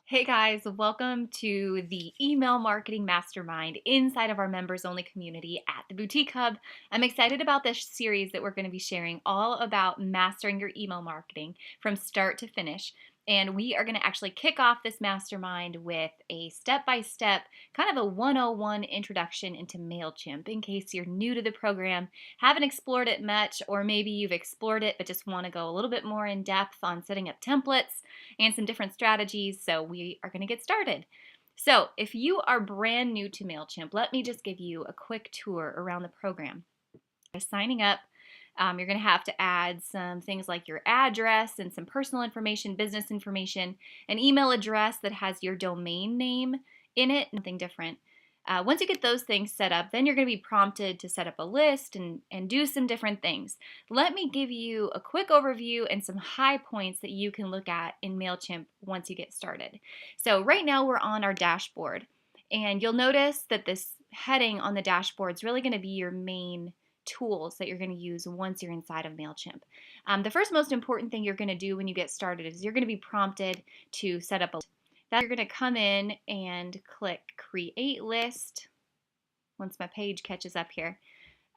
Hey guys, welcome to the email marketing mastermind inside of our members only community at the Boutique Hub. I'm excited about this series that we're going to be sharing all about mastering your email marketing from start to finish. And we are going to actually kick off this mastermind with a step-by-step, kind of a 101 introduction into Mailchimp in case you're new to the program, haven't explored it much, or maybe you've explored it but just want to go a little bit more in depth on setting up templates and some different strategies. So we are going to get started. So if you are brand new to Mailchimp, let me just give you a quick tour around the program. By signing up, you're going to have to add some things like your address and some personal information, business information, an email address that has your domain name in it, nothing different. Once you get those things set up, then you're going to be prompted to set up a list and do some different things. Let me give you a quick overview and some high points that you can look at in Mailchimp once you get started. So right now we're on our dashboard, and you'll notice that this heading on the dashboard is really going to be your main tools that you're going to use once you're inside of Mailchimp. The first most important thing you're going to do when you get started is you're going to be prompted to set up a list. That you're going to come in and click Create List. Once my page catches up here,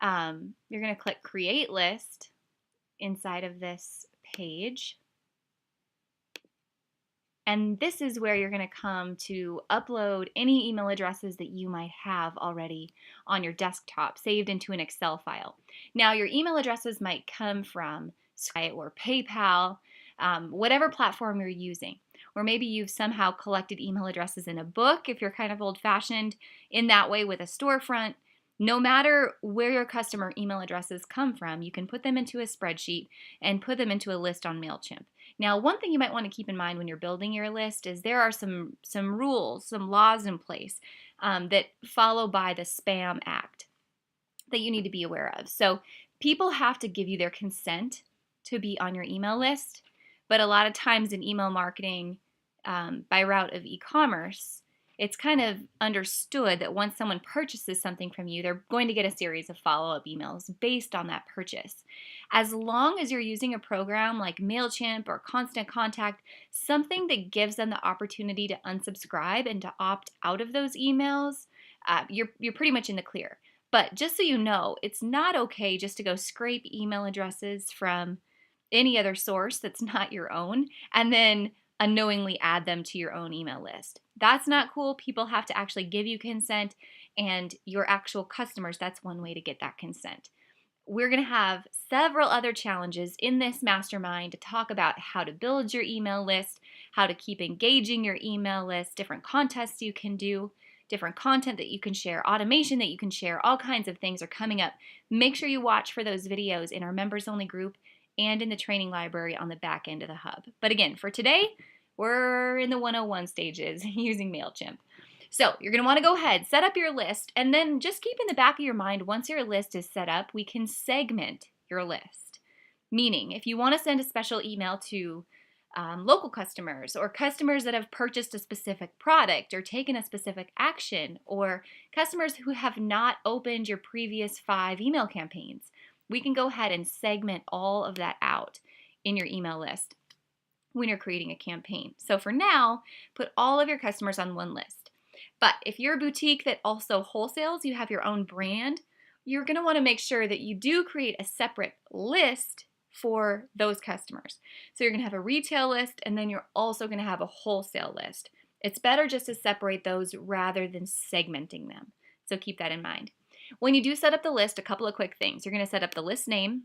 you're going to click Create List inside of this page. And this is where you're going to come to upload any email addresses that you might have already on your desktop saved into an Excel file. Now, your email addresses might come from Skype or PayPal, whatever platform you're using. Or maybe you've somehow collected email addresses in a book if you're kind of old-fashioned in that way with a storefront. No matter where your customer email addresses come from, you can put them into a spreadsheet and put them into a list on Mailchimp. Now, one thing you might want to keep in mind when you're building your list is there are some rules, some laws in place that follow by the Spam Act that you need to be aware of. So people have to give you their consent to be on your email list, but a lot of times in email marketing by route of e-commerce, it's kind of understood that once someone purchases something from you, they're going to get a series of follow-up emails based on that purchase. As long as you're using a program like Mailchimp or Constant Contact, something that gives them the opportunity to unsubscribe and to opt out of those emails, you're pretty much in the clear. But just so you know, it's not okay just to go scrape email addresses from any other source that's not your own and then unknowingly add them to your own email list. That's not cool. People have to actually give you consent, and your actual customers, that's one way to get that consent. We're going to have several other challenges in this mastermind to talk about how to build your email list, how to keep engaging your email list, different contests you can do, different content that you can share, automation that you can share, all kinds of things are coming up. Make sure you watch for those videos in our members only group and in the training library on the back end of the hub. But again, for today, we're in the 101 stages using Mailchimp. So you're going to want to go ahead, set up your list, and then just keep in the back of your mind, once your list is set up, we can segment your list. Meaning, if you want to send a special email to local customers or customers that have purchased a specific product or taken a specific action, or customers who have not opened your previous 5 email campaigns, we can go ahead and segment all of that out in your email list when you're creating a campaign. So for now, put all of your customers on one list. But if you're a boutique that also wholesales, you have your own brand, you're going to want to make sure that you do create a separate list for those customers. So you're going to have a retail list, and then you're also going to have a wholesale list. It's better just to separate those rather than segmenting them. So keep that in mind. When you do set up the list, a couple of quick things. You're going to set up the list name.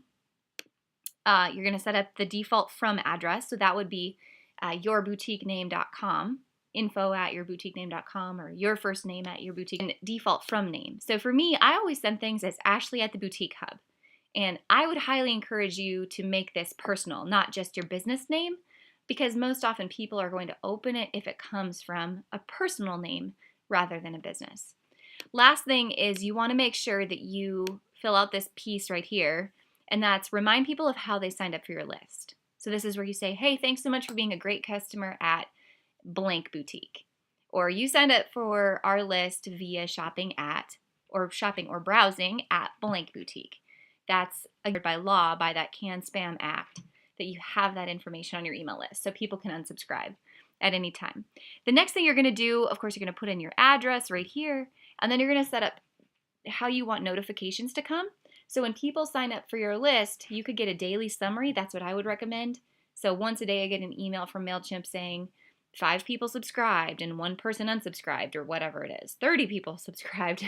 You're going to set up the default from address. So that would be yourboutiquename.com, info@yourboutiquename.com, or your first name at your boutique, and default from name. So for me, I always send things as Ashley at the Boutique Hub. And I would highly encourage you to make this personal, not just your business name, because most often people are going to open it if it comes from a personal name rather than a business. Last thing is you want to make sure that you fill out this piece right here, and that's remind people of how they signed up for your list. So this is where you say, hey, thanks so much for being a great customer at blank boutique. Or you signed up for our list via shopping or browsing at blank boutique. That's by law, by that CAN-SPAM Act. that you have that information on your email list so people can unsubscribe at any time. The next thing you're going to do, of course, you're going to put in your address right here, and then you're going to set up how you want notifications to come. So when people sign up for your list, you could get a daily summary. That's what I would recommend. So once a day I get an email from Mailchimp saying 5 people subscribed and 1 person unsubscribed, or whatever it is. 30 people subscribed.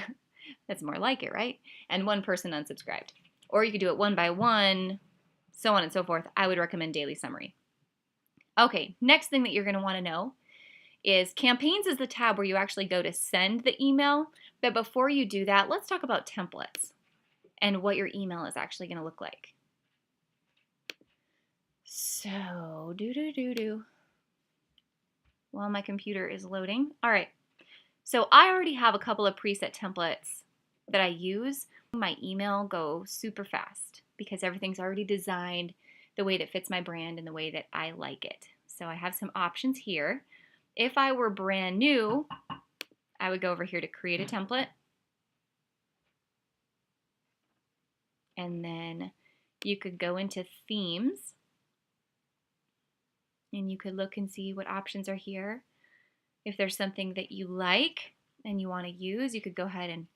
That's more like it, right? And 1 person unsubscribed. Or you could do it one by one, so on and so forth. I would recommend daily summary. Okay, next thing that you're going to want to know is campaigns is the tab where you actually go to send the email. But before you do that, let's talk about templates and what your email is actually going to look like. So, while my computer is loading. All right, so I already have a couple of preset templates that I use. My email go super fast because everything's already designed the way that fits my brand and the way that I like it. So I have some options here. If I were brand new, I would go over here to create a template. And then you could go into themes and you could look and see what options are here. If there's something that you like and you want to use, you could go ahead and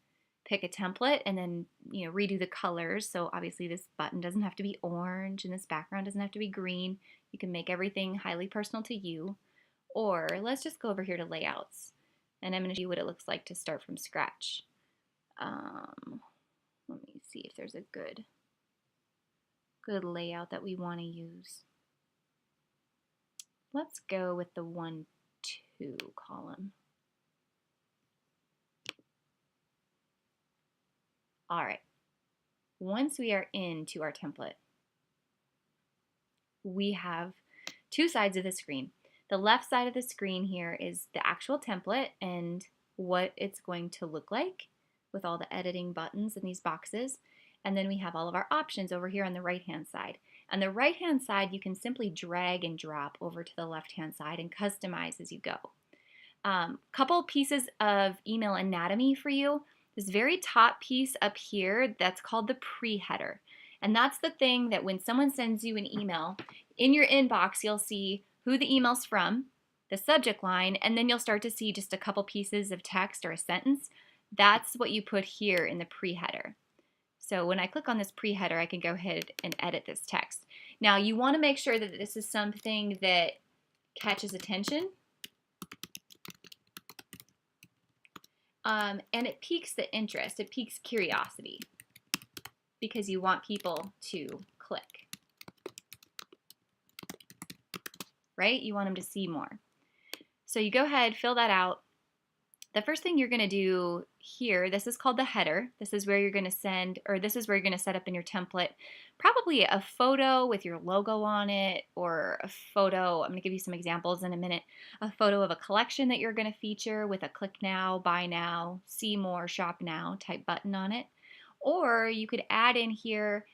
pick a template and then redo the colors. So obviously this button doesn't have to be orange and this background doesn't have to be green. You can make everything highly personal to you. Or let's just go over here to layouts and I'm going to show you what it looks like to start from scratch. Let me see if there's a good layout that we want to use. Let's go with the 1, 2 column. All right, once we are into our template, we have 2 sides of the screen. The left side of the screen here is the actual template and what it's going to look like with all the editing buttons in these boxes. And then we have all of our options over here on the right-hand side. On the right-hand side, you can simply drag and drop over to the left-hand side and customize as you go. Couple pieces of email anatomy for you. This very top piece up here, that's called the pre-header. And that's the thing that when someone sends you an email, in your inbox, you'll see who the email's from, the subject line, and then you'll start to see just a couple pieces of text or a sentence. That's what you put here in the pre-header. So when I click on this pre-header, I can go ahead and edit this text. Now you want to make sure that this is something that catches attention. And it piques the interest, it piques curiosity because you want people to click, right? You want them to see more. So you go ahead, fill that out. The first thing you're going to do here, this is called the header. This is where you're going to send, or this is where you're going to set up in your template, probably a photo with your logo on it, or a photo, I'm going to give you some examples in a minute, a photo of a collection that you're going to feature with a click now, buy now, see more, shop now type button on it. Or you could add in here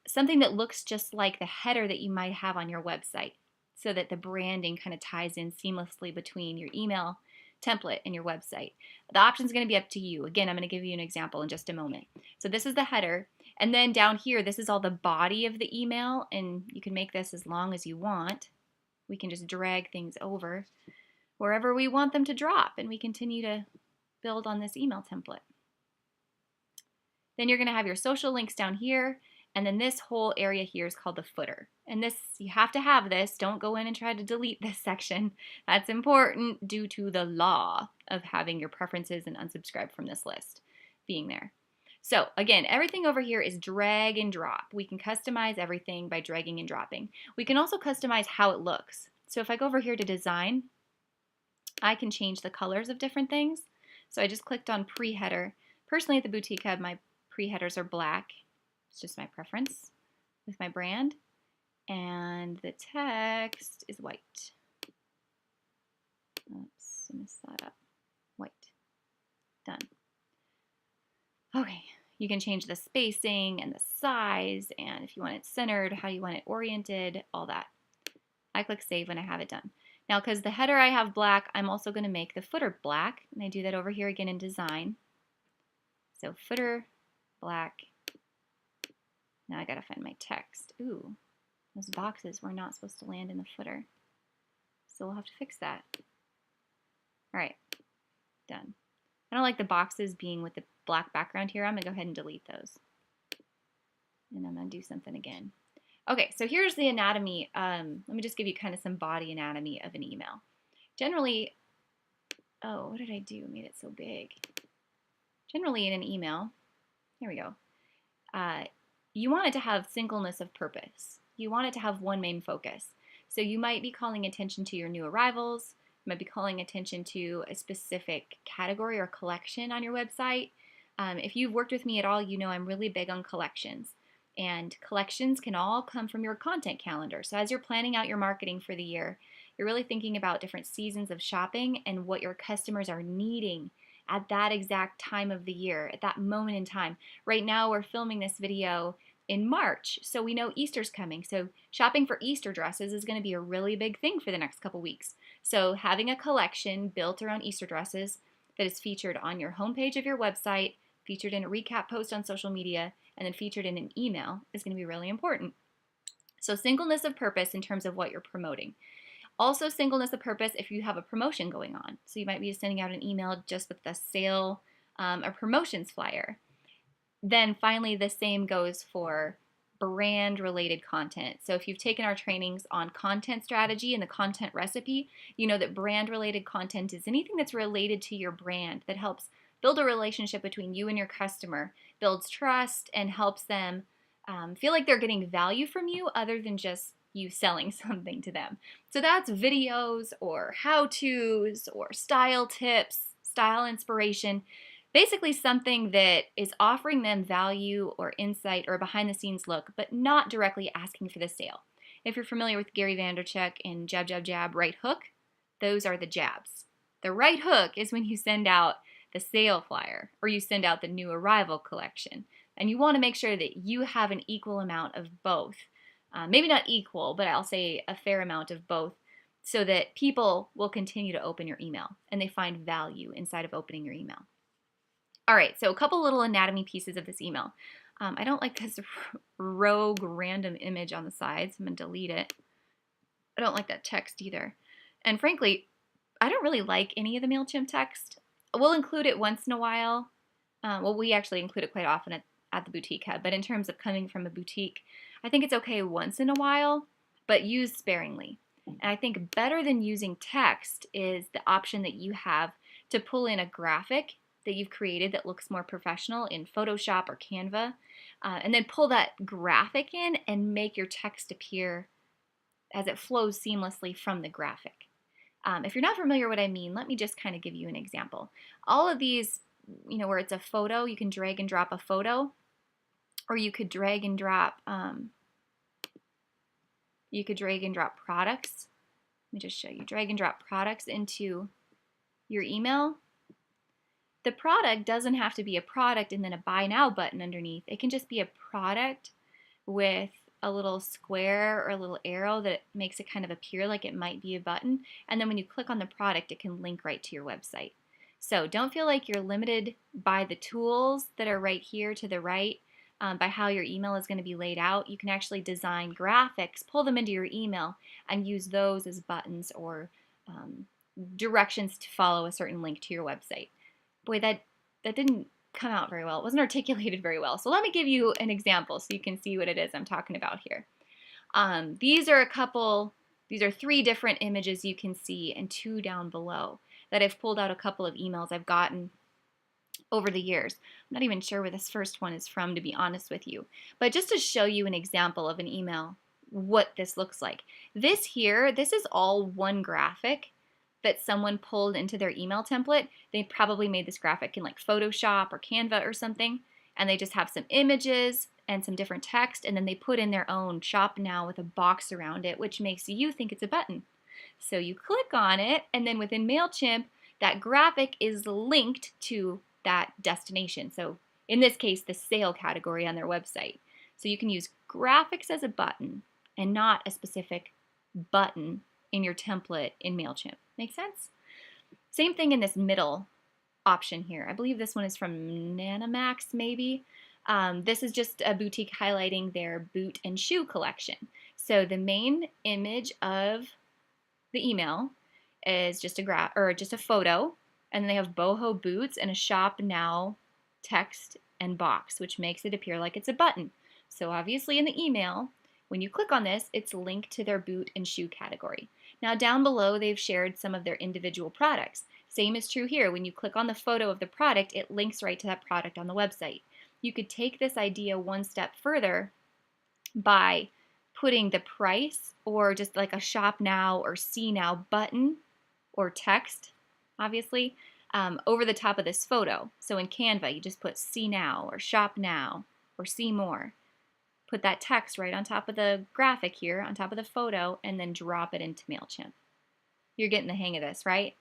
something that looks just like the header that you might have on your website so that the branding kind of ties in seamlessly between your email template and your website. The option is going to be up to you. Again, I'm going to give you an example in just a moment. So this is the header, and then down here, this is all the body of the email, and you can make this as long as you want. We can just drag things over wherever we want them to drop, and we continue to build on this email template. Then you're going to have your social links down here, and then this whole area here is called the footer. And this, you have to have this. Don't go in and try to delete this section. That's important due to the law of having your preferences and unsubscribe from this list being there. So again, everything over here is drag and drop. We can customize everything by dragging and dropping. We can also customize how it looks. So if I go over here to design, I can change the colors of different things. So I just clicked on pre-header. Personally at the Boutique Hub, my pre-headers are black. It's just my preference with my brand. And the text is white. Oops, I messed that up. White. Done. Okay, you can change the spacing and the size, and if you want it centered, how you want it oriented, all that. I click save when I have it done. Now, because the header I have black, I'm also going to make the footer black, and I do that over here again in design. So footer, black. Now I gotta find my text. Ooh, Those boxes were not supposed to land in the footer. So we'll have to fix that. All right, done. I don't like the boxes being with the black background here. I'm gonna go ahead and delete those. And I'm gonna do something again. Okay, so here's the anatomy. Let me just give you kind of some body anatomy of an email. Generally, oh, what did I do? Made it so big. Generally in an email, here we go. You want it to have singleness of purpose. You want it to have one main focus. So you might be calling attention to your new arrivals. You might be calling attention to a specific category or collection on your website. If you've worked with me at all, you know I'm really big on collections. And collections can all come from your content calendar. So as you're planning out your marketing for the year, you're really thinking about different seasons of shopping and what your customers are needing at that exact time of the year, at that moment in time. Right now, we're filming this video in March, so we know Easter's coming. So shopping for Easter dresses is going to be a really big thing for the next couple weeks. So having a collection built around Easter dresses that is featured on your homepage of your website, featured in a recap post on social media, and then featured in an email is going to be really important. So singleness of purpose in terms of what you're promoting. Also singleness of purpose if you have a promotion going on. So you might be sending out an email just with the sale or promotions flyer. Then finally, the same goes for brand related content. So if you've taken our trainings on content strategy and the content recipe, you know that brand related content is anything that's related to your brand that helps build a relationship between you and your customer, builds trust, and helps them feel like they're getting value from you other than just you selling something to them. So that's videos or how-tos or style tips, style inspiration, basically something that is offering them value or insight or a behind-the-scenes look, but not directly asking for the sale. If you're familiar with Gary Vaynerchuk and jab, jab, jab, right hook, those are the jabs. The right hook is when you send out the sale flyer or you send out the new arrival collection. And you want to make sure that you have an equal amount of both. Maybe not equal, but I'll say a fair amount of both so that people will continue to open your email and they find value inside of opening your email. All right, so a couple little anatomy pieces of this email. I don't like this rogue random image on the sides. I'm going to delete it. I don't like that text either. And frankly, I don't really like any of the Mailchimp text. We'll include it once in a while. Well, we actually include it quite often at the boutique hub, but in terms of coming from a boutique, I think it's okay once in a while, but used sparingly. And I think better than using text is the option that you have to pull in a graphic that you've created that looks more professional in Photoshop or Canva, and then pull that graphic in and make your text appear as it flows seamlessly from the graphic. If you're not familiar what I mean, let me just kind of give you an example. All of these, you know, where it's a photo, you can drag and drop a photo, or you could drag and drop products. Let me just show you. Drag and drop products into your email. The product doesn't have to be a product and then a buy now button underneath. It can just be a product with a little square or a little arrow that makes it kind of appear like it might be a button. And then when you click on the product, it can link right to your website. So don't feel like you're limited by the tools that are right here to the right, by how your email is going to be laid out. You can actually design graphics, pull them into your email, and use those as buttons or directions to follow a certain link to your website. Boy, that didn't come out very well. It wasn't articulated very well. So let me give you an example so you can see what it is I'm talking about here. These are 3 different images you can see and 2 down below that I've pulled out a couple of emails I've gotten over the years. I'm not even sure where this first one is from, to be honest with you. But just to show you an example of an email, what this looks like. This is all one graphic that someone pulled into their email template. They probably made this graphic in like Photoshop or Canva or something, and they just have some images and some different text, and then they put in their own shop now with a box around it, which makes you think it's a button. So you click on it, and then within Mailchimp, that graphic is linked to that destination. So in this case, the sale category on their website. So you can use graphics as a button and not a specific button in your template in Mailchimp. Make sense? Same thing in this middle option here. I believe this one is from Nanomax, maybe. This is just a boutique highlighting their boot and shoe collection. So the main image of the email is just a graph or just a photo, and then they have boho boots and a shop now text and box, which makes it appear like it's a button. So obviously in the email, when you click on this, it's linked to their boot and shoe category. Now down below, they've shared some of their individual products. Same is true here. When you click on the photo of the product, it links right to that product on the website. You could take this idea one step further by putting the price or just like a shop now or see now button or text, obviously, over the top of this photo. So in Canva, you just put see now or shop now or see more. Put that text right on top of the graphic here, on top of the photo, and then drop it into Mailchimp. You're getting the hang of this, right?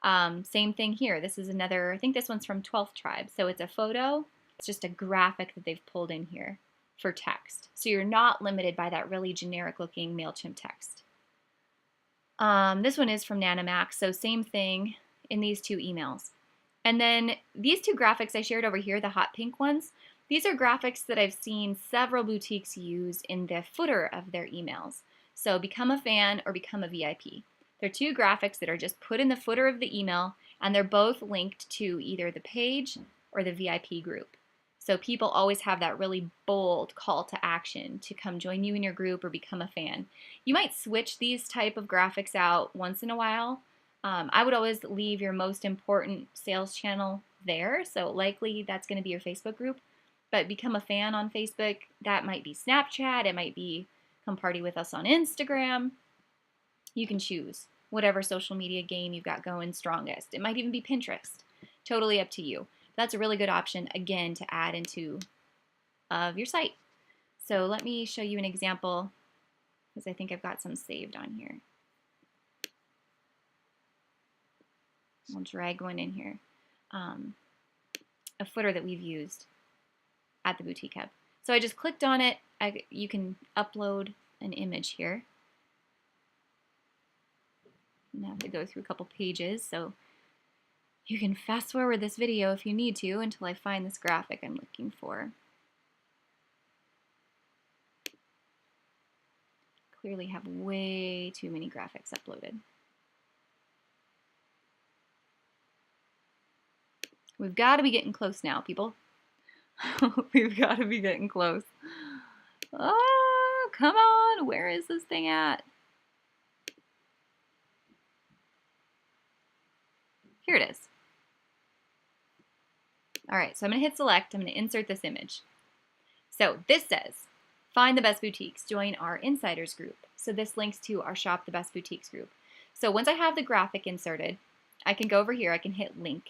Same thing here. This is another, I think this one's from 12th Tribe. So it's a photo. It's just a graphic that they've pulled in here for text. So you're not limited by that really generic looking Mailchimp text. This one is from NanoMax, so same thing in these two emails. And then these two graphics I shared over here, the hot pink ones, these are graphics that I've seen several boutiques use in the footer of their emails. So become a fan or become a VIP. They're two graphics that are just put in the footer of the email, and they're both linked to either the page or the VIP group. So people always have that really bold call to action to come join you in your group or become a fan. You might switch these type of graphics out once in a while. I would always leave your most important sales channel there. So likely that's going to be your Facebook group. But become a fan on Facebook, that might be Snapchat. It might be come party with us on Instagram. You can choose whatever social media game you've got going strongest. It might even be Pinterest. Totally up to you. That's a really good option, again, to add into your site. So let me show you an example, because I think I've got some saved on here. I'll drag one in here. A footer that we've used at the Boutique Hub. So I just clicked on it. You can upload an image here. You have to go through a couple pages, so you can fast forward this video if you need to until I find this graphic I'm looking for. Clearly have way too many graphics uploaded. We've got to be getting close now, people. We've got to be getting close. Oh, come on. Where is this thing at? Here it is. All right, so I'm going to hit select. I'm going to insert this image. So this says, find the best boutiques, join our insiders group. So this links to our Shop the Best Boutiques group. So once I have the graphic inserted, I can go over here, I can hit link,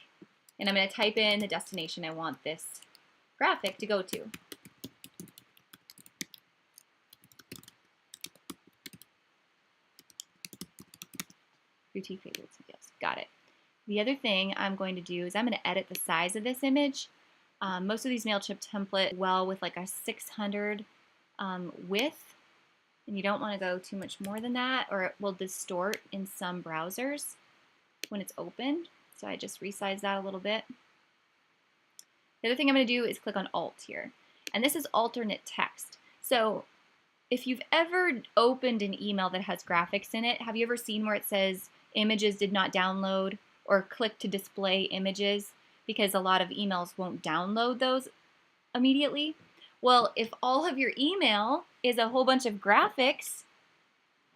and I'm going to type in the destination I want this graphic to go to. Boutique favorites and deals. Got it. The other thing I'm going to do is I'm going to edit the size of this image. Most of these Mailchimp template well with like a 600 width, and you don't want to go too much more than that, or it will distort in some browsers when it's opened. So I just resize that a little bit. The other thing I'm going to do is click on Alt here, and this is alternate text. So if you've ever opened an email that has graphics in it, have you ever seen where it says images did not download, or click to display images, because a lot of emails won't download those immediately? Well, if all of your email is a whole bunch of graphics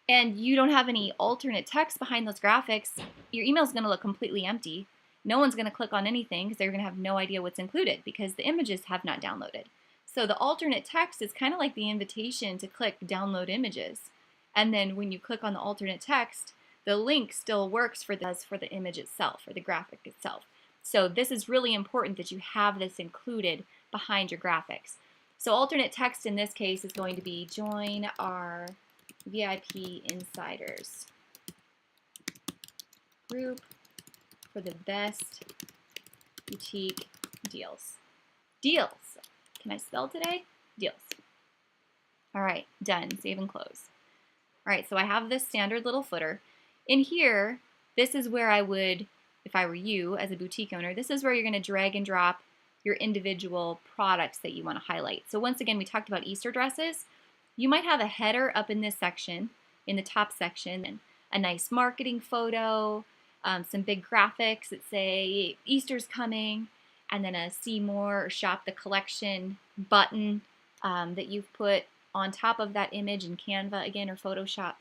and you don't have any alternate text behind those graphics, your email is going to look completely empty. No one's going to click on anything because they're going to have no idea what's included because the images have not downloaded. So the alternate text is kind of like the invitation to click download images. And then when you click on the alternate text, the link still works for the image itself, or the graphic itself. So this is really important that you have this included behind your graphics. So alternate text in this case is going to be join our VIP insiders group for the best boutique deals. Deals. Can I spell today? Deals. All right, done. Save and close. All right, so I have this standard little footer. In here, this is where I would, if I were you as a boutique owner, this is where you're going to drag and drop your individual products that you want to highlight. So once again, we talked about Easter dresses. You might have a header up in this section, in the top section, and a nice marketing photo, some big graphics that say Easter's coming, and then a see more or shop the collection button that you've put on top of that image in Canva again or Photoshop.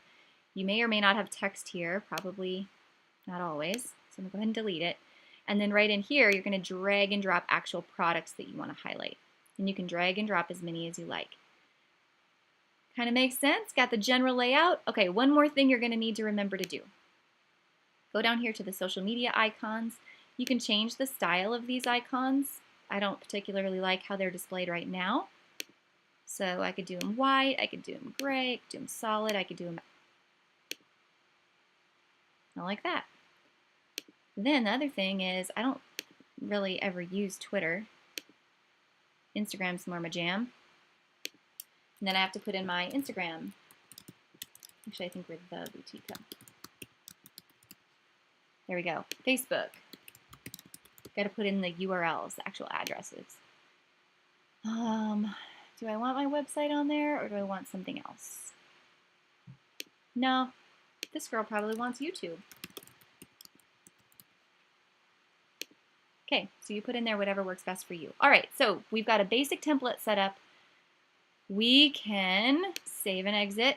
You may or may not have text here, probably not always. So I'm going to go ahead and delete it. And then right in here, you're going to drag and drop actual products that you want to highlight. And you can drag and drop as many as you like. Kind of makes sense? Got the general layout? Okay, one more thing you're going to need to remember to do. Go down here to the social media icons. You can change the style of these icons. I don't particularly like how they're displayed right now. So I could do them white, I could do them gray, I could do them solid, I could do them like that. Then the other thing is I don't really ever use Twitter. Instagram's more my jam. And then I have to put in my Instagram. Actually, I think we're the boutique. There we go. Facebook. Got to put in the URLs, the actual addresses. Do I want my website on there or do I want something else? No, this girl probably wants YouTube. Okay, so you put in there whatever works best for you. All right, so we've got a basic template set up. We can save and exit,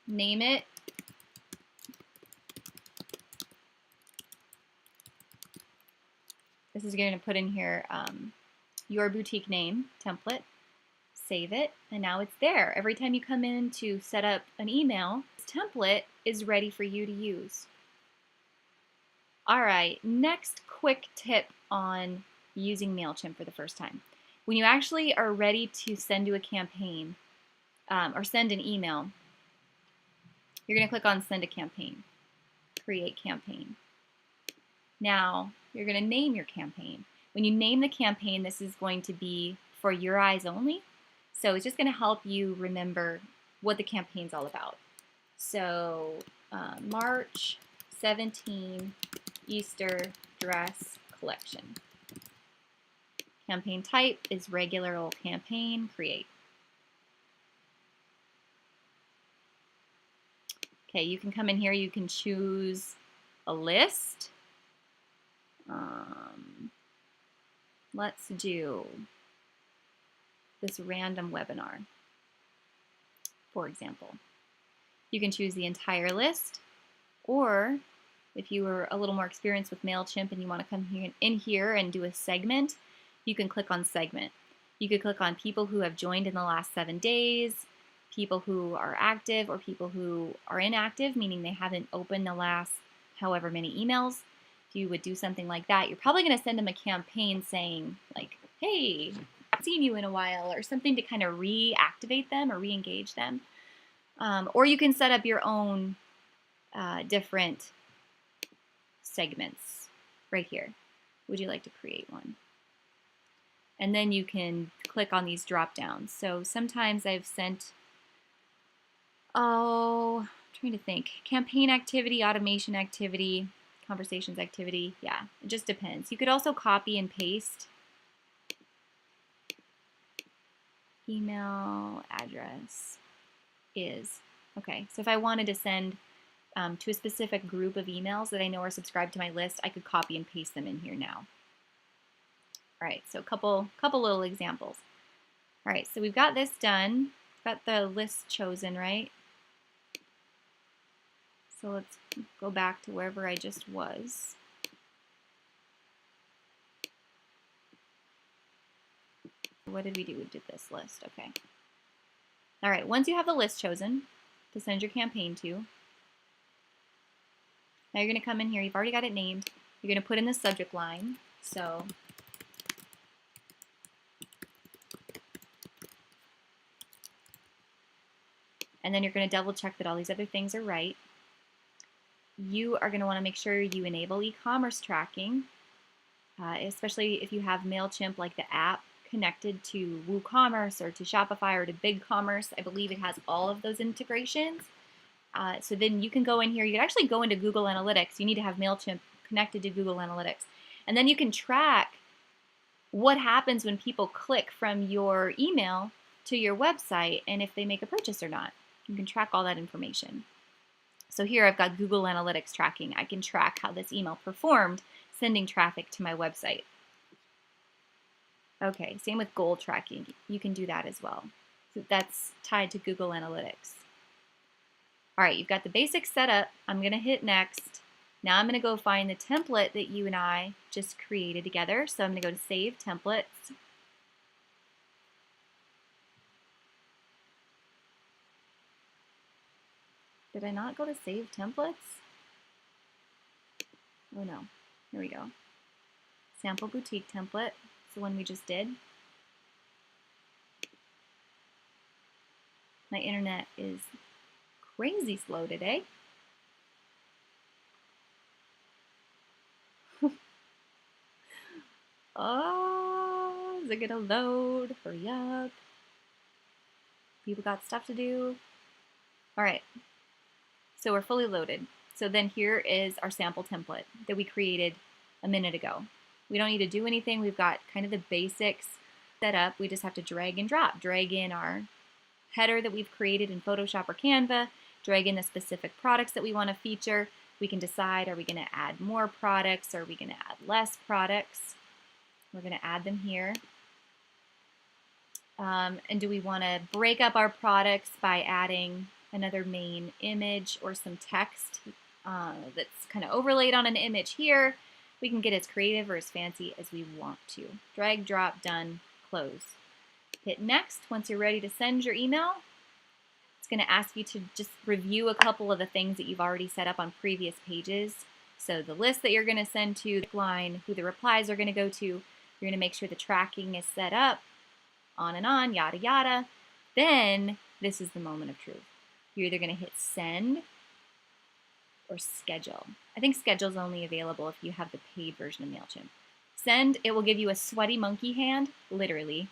name it. This is going to put in here your boutique name template. Save it, and now it's there. Every time you come in to set up an email, this template is ready for you to use. All right, next quick tip on using Mailchimp for the first time. When you actually are ready to send to a campaign or send an email, you're going to click on Send a Campaign, Create Campaign. Now, you're going to name your campaign. When you name the campaign, this is going to be for your eyes only. So it's just going to help you remember what the campaign's all about. So March 17 Easter dress collection. Campaign type is regular old campaign, create. Okay, you can come in here, you can choose a list. Let's do this random webinar, for example. You can choose the entire list, or if you were a little more experienced with Mailchimp and you want to come in here and do a segment, you can click on segment. You could click on people who have joined in the last 7 days, people who are active, or people who are inactive, meaning they haven't opened the last however many emails. If you would do something like that, you're probably going to send them a campaign saying like, hey, I've seen you in a while, or something to kind of reactivate them or re-engage them. Or you can set up your own different segments right here. Would you like to create one? And then you can click on these drop downs. So sometimes I've sent, I'm trying to think, campaign activity, automation activity, conversations activity. Yeah, it just depends. You could also copy and paste. Email address is, okay, so if I wanted to send to a specific group of emails that I know are subscribed to my list, I could copy and paste them in here now. All right, so a couple little examples. All right, so we've got this done. Got the list chosen, right? So let's go back to wherever I just was. What did we do? We did this list, okay. All right, once you have the list chosen to send your campaign to, now you're going to come in here, you've already got it named, you're going to put in the subject line, so and then you're going to double check that all these other things are right. You are going to want to make sure you enable e-commerce tracking, especially if you have Mailchimp, like the app, connected to WooCommerce or to Shopify or to BigCommerce. I believe it has all of those integrations. So then you can go in here. You can actually go into Google Analytics. You need to have Mailchimp connected to Google Analytics. And then you can track what happens when people click from your email to your website and if they make a purchase or not. You can track all that information. So here I've got Google Analytics tracking. I can track how this email performed sending traffic to my website. Okay, same with goal tracking. You can do that as well. So that's tied to Google Analytics. All right, you've got the basics set up. I'm going to hit next. Now I'm going to go find the template that you and I just created together. So I'm going to go to Save Templates. Did I not go to Save Templates? Oh no, here we go. Sample Boutique template. It's the one we just did. My internet is crazy slow today. Oh, is it gonna load? Hurry up. People got stuff to do. All right, so we're fully loaded. So then here is our sample template that we created a minute ago. We don't need to do anything. We've got kind of the basics set up. We just have to drag and drop. Drag in our header that we've created in Photoshop or Canva, drag in the specific products that we want to feature. We can decide, are we going to add more products? Are we going to add less products? We're going to add them here. And do we want to break up our products by adding another main image or some text that's kind of overlaid on an image here? We can get as creative or as fancy as we want to. Drag, drop, done, close. Hit next. Once you're ready to send your email, it's going to ask you to just review a couple of the things that you've already set up on previous pages. So the list that you're going to send to, the line, who the replies are going to go to. You're going to make sure the tracking is set up, on and on, yada yada. Then this is the moment of truth. You're either going to hit send or schedule. I think schedule is only available if you have the paid version of Mailchimp. Send, it will give you a sweaty monkey hand, literally,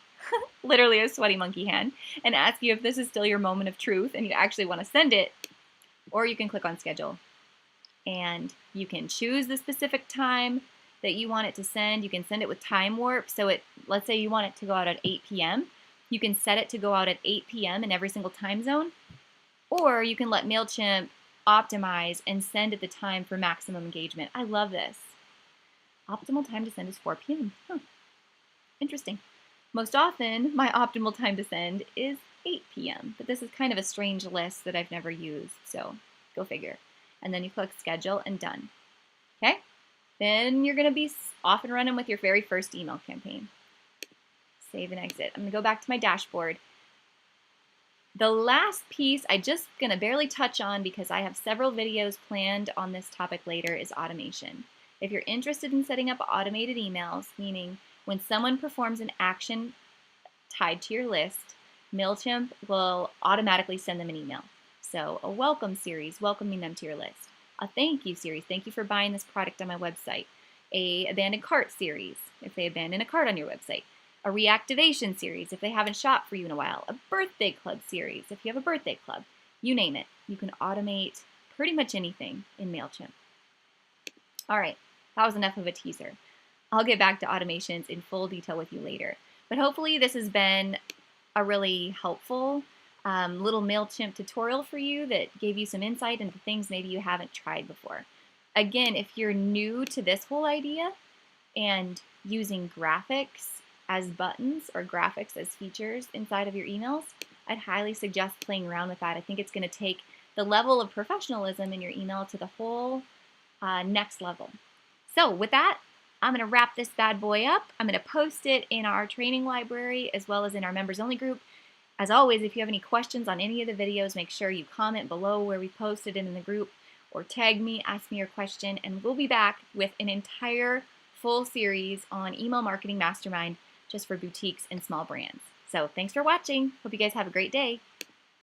literally a sweaty monkey hand, and ask you if this is still your moment of truth and you actually want to send it, or you can click on schedule. And you can choose the specific time that you want it to send. You can send it with time warp. So let's say you want it to go out at 8 p.m. You can set it to go out at 8 p.m. in every single time zone. Or you can let Mailchimp optimize and send at the time for maximum engagement. I love this. Optimal time to send is 4 p.m. Huh. Interesting. Most often, my optimal time to send is 8 p.m. But this is kind of a strange list that I've never used. So go figure. And then you click schedule and done. Okay? Then you're going to be off and running with your very first email campaign. Save and exit. I'm going to go back to my dashboard. The last piece I just going to barely touch on because I have several videos planned on this topic later is automation. If you're interested in setting up automated emails, meaning when someone performs an action tied to your list, Mailchimp will automatically send them an email. So a welcome series welcoming them to your list. A thank you series, thank you for buying this product on my website. A abandoned cart series, if they abandon a cart on your website. A reactivation series, if they haven't shopped for you in a while. A birthday club series, if you have a birthday club. You name it. You can automate pretty much anything in Mailchimp. All right, that was enough of a teaser. I'll get back to automations in full detail with you later. But hopefully this has been a really helpful little Mailchimp tutorial for you that gave you some insight into things maybe you haven't tried before. Again, if you're new to this whole idea and using graphics as buttons or graphics as features inside of your emails, I'd highly suggest playing around with that. I think it's going to take the level of professionalism in your email to the whole next level. So with that, I'm going to wrap this bad boy up. I'm going to post it in our training library as well as in our members only group. As always, if you have any questions on any of the videos, make sure you comment below where we posted it in the group or tag me, ask me your question, and we'll be back with an entire full series on Email Marketing Mastermind just for boutiques and small brands. So thanks for watching. Hope you guys have a great day.